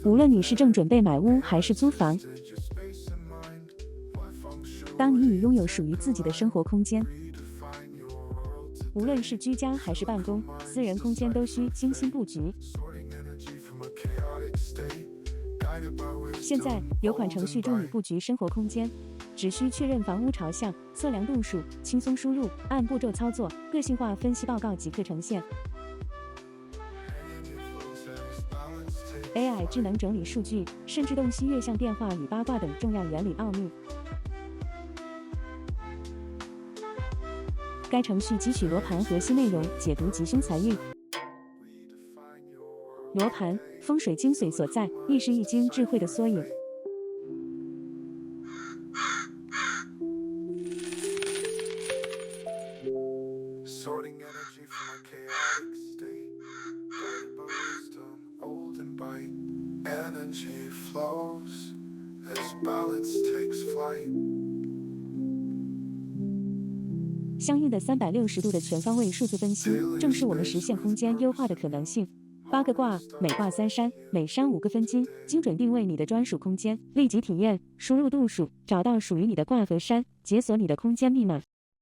无论你是正准备买屋还是租房，当你已拥有属于自己的生活空间，无论是居家还是办公，私人空间都需精心布局。现在有款程序助你布局生活空间，只需确认房屋朝向，测量度数，轻松输入，按步骤操作，个性化分析报告即刻呈现。AI 智能整理数据，甚至洞悉月相变化与八卦等重要原理奥秘。该程序汲取罗盘核心内容，解读吉凶财运。罗盘，风水精髓所在，亦是易经智慧的缩影。相应的360度的全方位数字分析，正是我们实现空间优化的可能性。8个卦，每卦3山，每山5个分金，精准定位你的专属空间，立即体验，输入度数，找到属于你的卦和山，解锁你的空间密码。